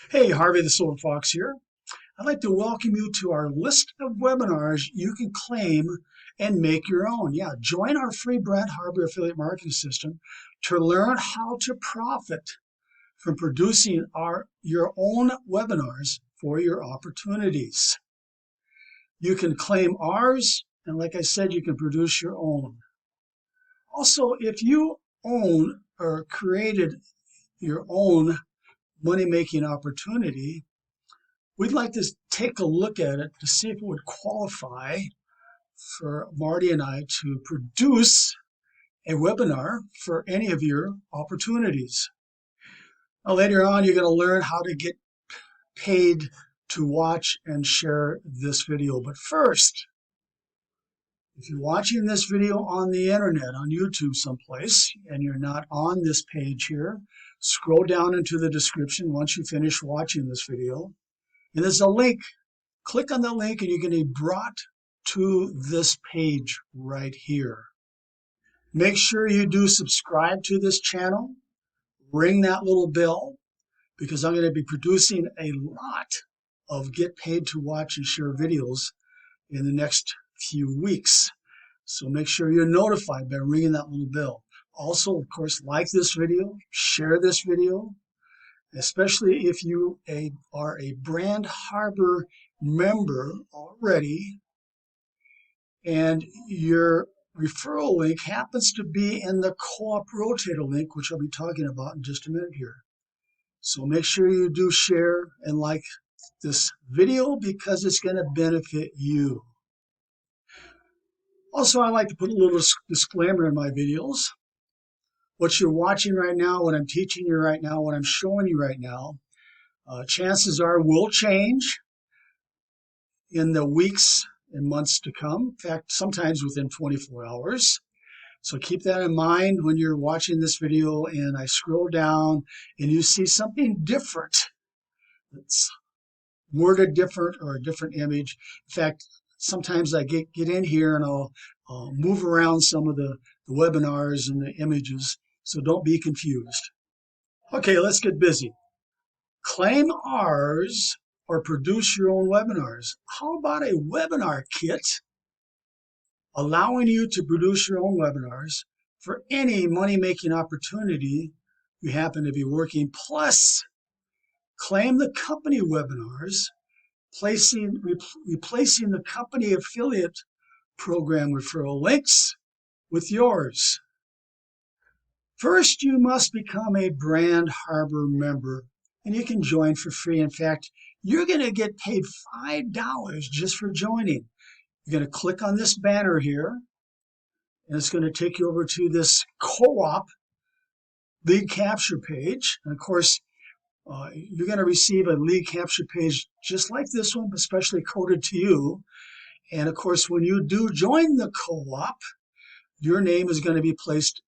Hey, Harvey the Silver Fox here. I'd like to welcome you to our list of webinars you can claim and make your own. Yeah, join our free Brand Harvey affiliate marketing system to learn how to profit from producing your own webinars for your opportunities. You can claim ours, and like I said, you can produce your own. Also, if you own or created your own money-making opportunity, we'd like to take a look at it to see if it would qualify for Marty and I to produce a webinar for any of your opportunities. Now, later on, you're going to learn how to get paid to watch and share this video. But first, if you're watching this video on the internet, on YouTube someplace, and you're not on this page here, scroll down into the description once you finish watching this video. And there's a link. Click on the link and you're going to be brought to this page right here. Make sure you do subscribe to this channel. Ring that little bell because I'm going to be producing a lot of get paid to watch and share videos in the next few weeks. So make sure you're notified by ringing that little bell. Also, of course, like this video, share this video, especially if you are a Brand Harbor member already and your referral link happens to be in the co-op rotator link, which I'll be talking about in just a minute here. So make sure you do share and like this video because it's going to benefit you. Also, I like to put a little disclaimer in my videos. What you're watching right now, what I'm teaching you right now, what I'm showing you right now, chances are will change in the weeks and months to come. In fact, sometimes within 24 hours. So keep that in mind when you're watching this video and I scroll down and you see something different. It's worded different or a different image. In fact, sometimes I get in here and I'll move around some of the webinars and the images. So don't be confused. Okay, let's get busy. Claim ours or produce your own webinars. How about a webinar kit allowing you to produce your own webinars for any money-making opportunity you happen to be working, plus claim the company webinars, replacing the company affiliate program referral links with yours. First, you must become a Brand Harbor member, and you can join for free. In fact, you're going to get paid $5 just for joining. You're going to click on this banner here, and it's going to take you over to this co-op lead capture page. And of course, you're going to receive a lead capture page just like this one, but specially coded to you. And of course, when you do join the co-op, your name is going to be placed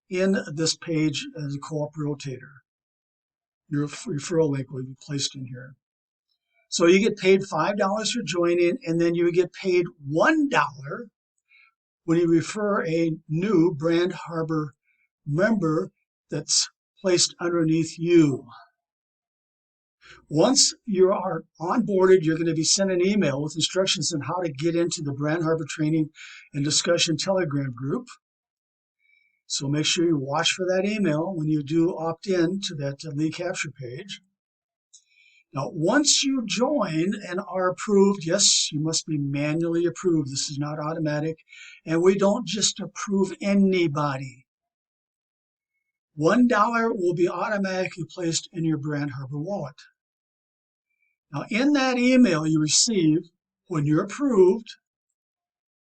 in this page as a co-op rotator. Your referral link will be placed in here. So you get paid $5 for joining, and then you get paid $1 when you refer a new Brand Harbor member that's placed underneath you. Once you are onboarded, you're going to be sent an email with instructions on how to get into the Brand Harbor Training and Discussion Telegram group. So make sure you watch for that email when you do opt in to that lead capture page. Now, once you join and are approved, yes, you must be manually approved. This is not automatic, and we don't just approve anybody. $1 will be automatically placed in your Brand Harbor wallet. Now, in that email you receive when you're approved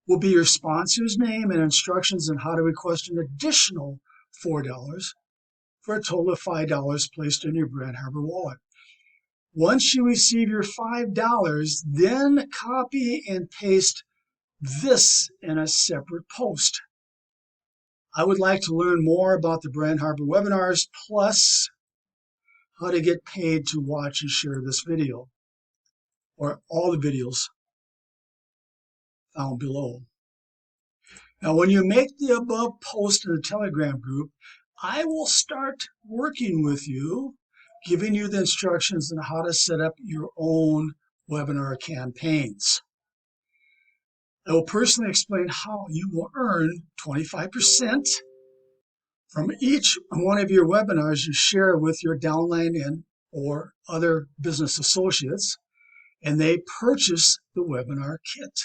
will be your sponsor's name and instructions on how to request an additional $4 for a total of $5 placed in your Brand Harbor wallet. Once you receive your $5, then copy and paste this in a separate post. I would like to learn more about the Brand Harbor webinars, plus how to get paid to watch and share this video, or all the videos found below. Now, when you make the above post in the Telegram group, I will start working with you giving you the instructions on how to set up your own webinar campaigns. I will personally explain how you will earn 25% from each one of your webinars you share with your downline and or other business associates, and they purchase the webinar kit.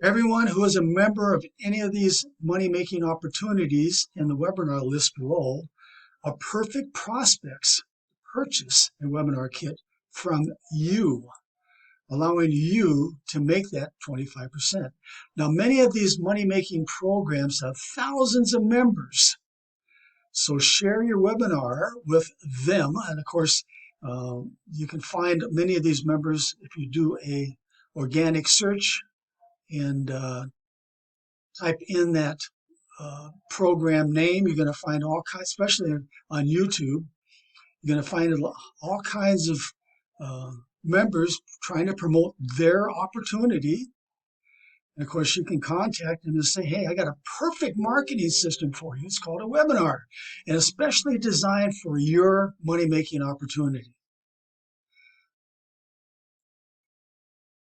Everyone who is a member of any of these money-making opportunities in the webinar list below are perfect prospects to purchase a webinar kit from you, allowing you to make that 25%. Now, many of these money-making programs have thousands of members, so share your webinar with them. And of course, you can find many of these members if you do a organic search and type in that program name. You're going to find all kinds, especially on YouTube, you're going to find all kinds of members trying to promote their opportunity. And of course, you can contact them and say, hey, I got a perfect marketing system for you. It's called a webinar, and especially designed for your money-making opportunity.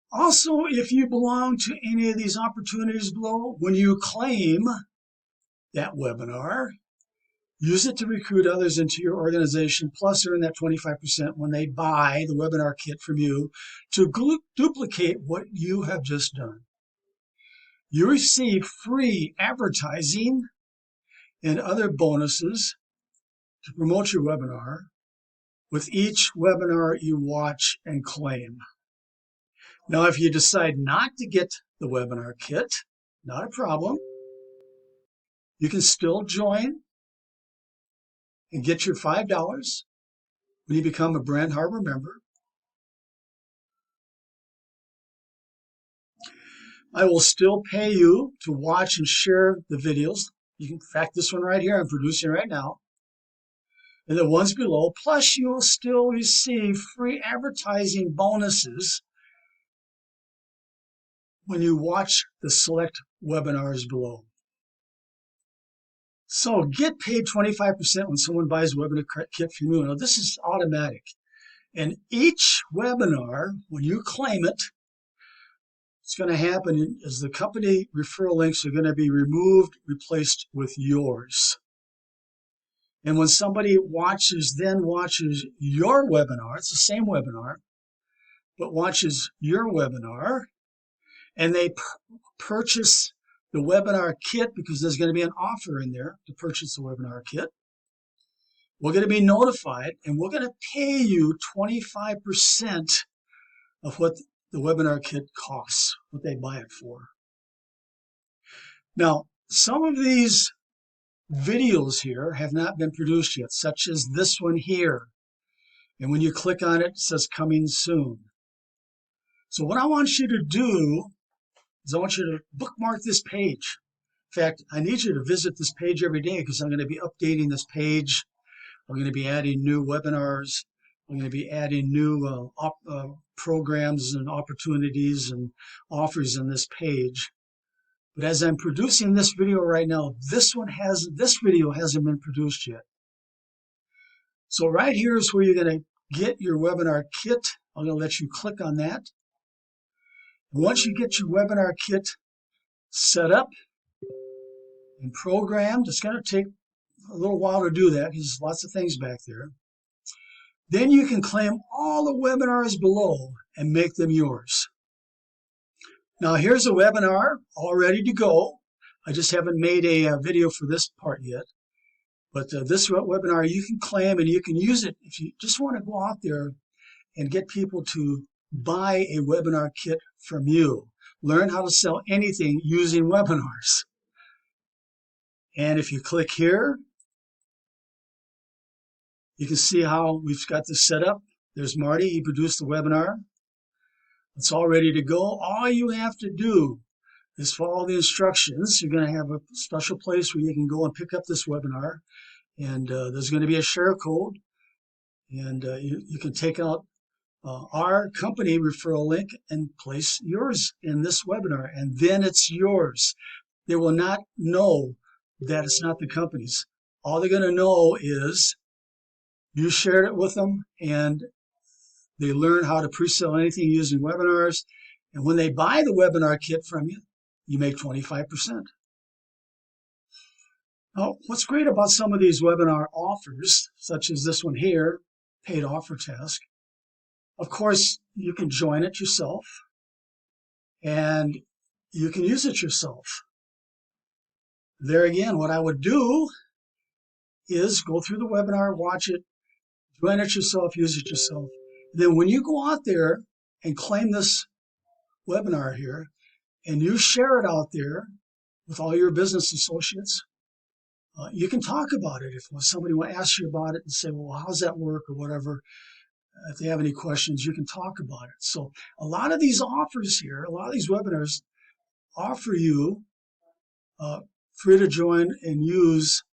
Also, if you belong to any of these opportunities below, when you claim that webinar, use it to recruit others into your organization, plus earn that 25% when they buy the webinar kit from you to duplicate what you have just done. You receive free advertising and other bonuses to promote your webinar with each webinar you watch and claim. Now, if you decide not to get the webinar kit, not a problem. You can still join and get your $5 when you become a Brand Harbor member. I will still pay you to watch and share the videos. You can, in fact, this one right here I'm producing right now, and the ones below. Plus, you will still receive free advertising bonuses when you watch the select webinars below. So get paid 25% when someone buys a webinar kit from you. Now, this is automatic. And each webinar, when you claim it, what's going to happen is the company referral links are going to be removed, replaced with yours. And when somebody watches your webinar, it's the same webinar, but watches your webinar, and they purchase the webinar kit, because there's going to be an offer in there to purchase the webinar kit, we're going to be notified, and we're going to pay you 25% of what the webinar kit costs, what they buy it for. Now, some of these videos here have not been produced yet, such as this one here. And when you click on it, it says coming soon. So what I want you to do is I want you to bookmark this page. In fact, I need you to visit this page every day, because I'm going to be updating this page. I'm going to be adding new webinars. I'm going to be adding new programs and opportunities and offers in this page. But as I'm producing this video right now, this video hasn't been produced yet. So right here is where you're going to get your webinar kit. I'm going to let you click on that. Once you get your webinar kit set up and programmed, it's going to take a little while to do that, because there's lots of things back there. Then you can claim all the webinars below and make them yours. Now, here's a webinar all ready to go. I just haven't made a video for this part yet. But this webinar you can claim, and you can use it if you just want to go out there and get people to buy a webinar kit from you. Learn how to sell anything using webinars. And if you click here, you can see how we've got this set up. There's Marty. He produced the webinar. It's all ready to go. All you have to do is follow the instructions. You're going to have a special place where you can go and pick up this webinar. And there's going to be a share code. And you can take out our company referral link and place yours in this webinar. And then it's yours. They will not know that it's not the company's. All they're going to know is You shared it with them, and they learn how to pre-sell anything using webinars. And when they buy the webinar kit from you, you make 25%. Now, what's great about some of these webinar offers, such as this one here, paid offer task, of course, you can join it yourself and you can use it yourself. There again, what I would do is go through the webinar, watch it, join it yourself, use it yourself. Then when you go out there and claim this webinar here and you share it out there with all your business associates, you can talk about it. If somebody will ask you about it and say, well, how's that work or whatever, if they have any questions, you can talk about it. So a lot of these offers here, a lot of these webinars offer you free to join and use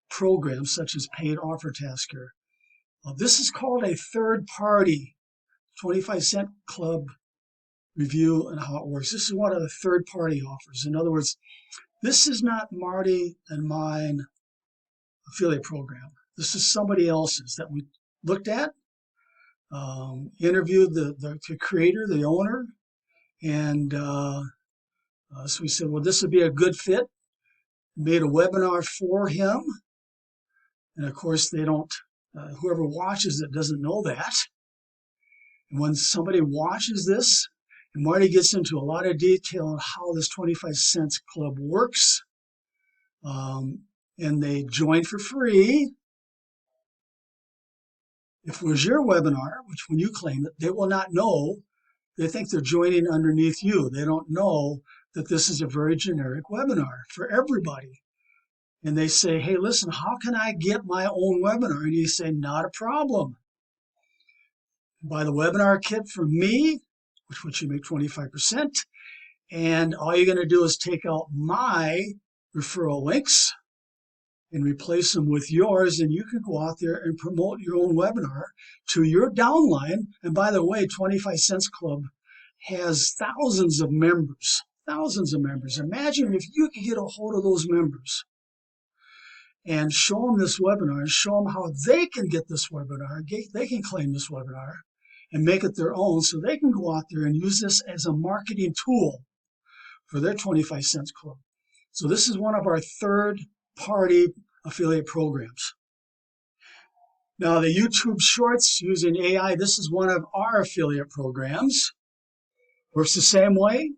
programs such as paid offer task here. This is called a third party 25-cent club review and how it works. This is one of the third party offers. In other words, this is not Marty and mine affiliate program. This is somebody else's that we looked at, interviewed the creator, the owner, and so we said, well, this would be a good fit. Made a webinar for him, and of course they don't, whoever watches it doesn't know that. And when somebody watches this, and Marty gets into a lot of detail on how this 25 cents club works, and they join for free. If it was your webinar, which when you claim it, they will not know. They think they're joining underneath you. They don't know that this is a very generic webinar for everybody. And they say, hey, listen, how can I get my own webinar? And you say, not a problem. Buy the webinar kit from me, which you make 25%. And all you're going to do is take out my referral links and replace them with yours, and you can go out there and promote your own webinar to your downline. And by the way, 25 Cents Club has thousands of members, thousands of members. Imagine if you could get a hold of those members and show them this webinar and show them how they can get this webinar, they can claim this webinar and make it their own so they can go out there and use this as a marketing tool for their 25 Cents Club. So this is one of our third-party affiliate programs. Now the YouTube Shorts using AI, this is one of our affiliate programs. Works the same way.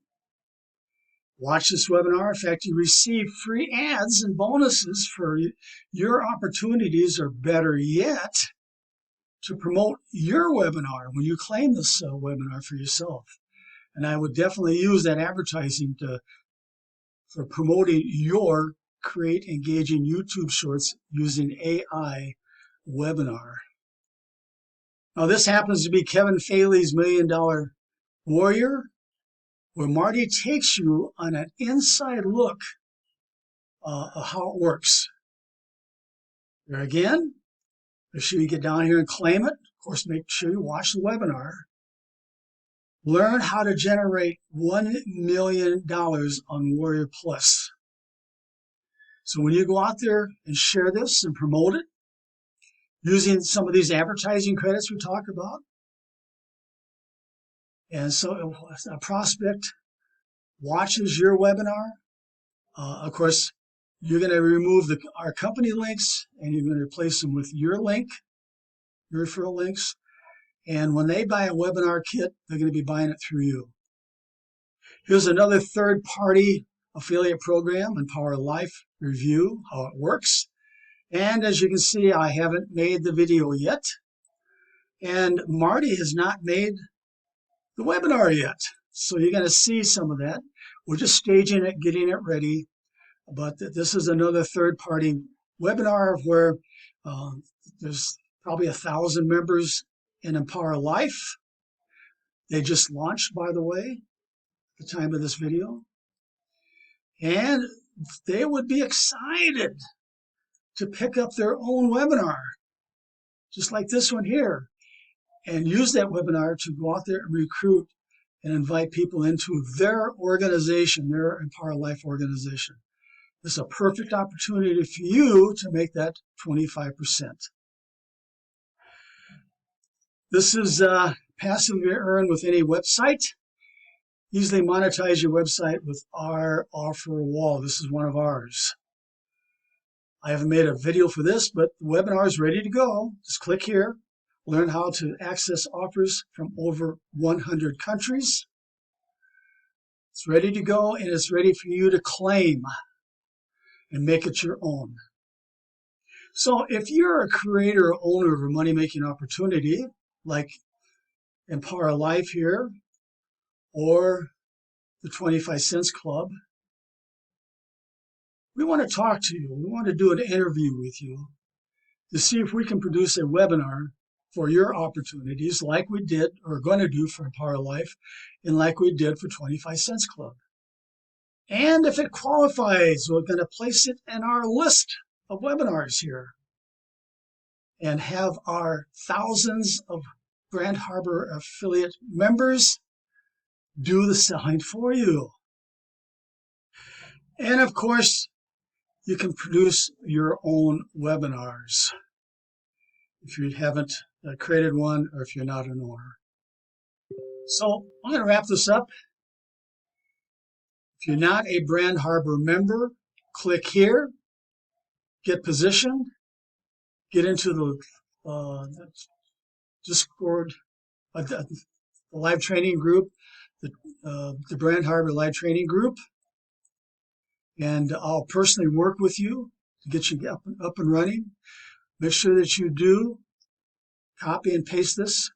Watch this webinar. In fact, you receive free ads and bonuses for your opportunities, or better yet, to promote your webinar when you claim this webinar for yourself. And I would definitely use that advertising for promoting your Create Engaging YouTube Shorts using AI webinar. Now this happens to be Kevin Faley's $1 Million Warrior, where Marty takes you on an inside look of how it works. There again, make sure you get down here and claim it. Of course, make sure you watch the webinar. Learn how to generate $1 million on Warrior Plus. So when you go out there and share this and promote it, using some of these advertising credits we talk about, and so a prospect watches your webinar, of course, you're going to remove our company links and you're going to replace them with your link, your referral links. And when they buy a webinar kit, they're going to be buying it through you. Here's another third-party affiliate program, Empower Life Review, how it works. And as you can see, I haven't made the video yet. And Marty has not made the webinar yet. So you're going to see some of that. We're just staging it, getting it ready. But this is another third-party webinar where there's probably 1,000 members in Empower Life. They just launched, by the way, at the time of this video. And they would be excited to pick up their own webinar, just like this one here, and use that webinar to go out there and recruit and invite people into their organization, their Empower Life organization. This is a perfect opportunity for you to make that 25%. This is passively earn with any website. Easily monetize your website with our offer wall. This is one of ours. I haven't made a video for this, but the webinar is ready to go. Just click here. Learn how to access offers from over 100 countries. It's ready to go, and it's ready for you to claim and make it your own. So if you're a creator or owner of a money-making opportunity, like Empower Life here, or the 25 Cents Club, we want to talk to you. We want to do an interview with you to see if we can produce a webinar for your opportunities like we did or are going to do for Empower Life and like we did for 25 Cents Club. And if it qualifies, we're going to place it in our list of webinars here and have our thousands of Grand Harbor affiliate members do the selling for you. And of course, you can produce your own webinars if you haven't created one or if you're not an owner. So I'm going to wrap this up. If you're not a Grand Harbor member, click here, get positioned, get into the Discord, the live training group, the Grand Harbor live training group, and I'll personally work with you to get you up and running. Make sure that you do copy and paste this,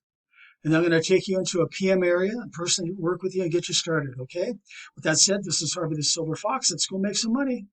and I'm going to take you into a PM area and personally work with you and get you started, okay? With that said, this is Harvey the Silver Fox. Let's go make some money.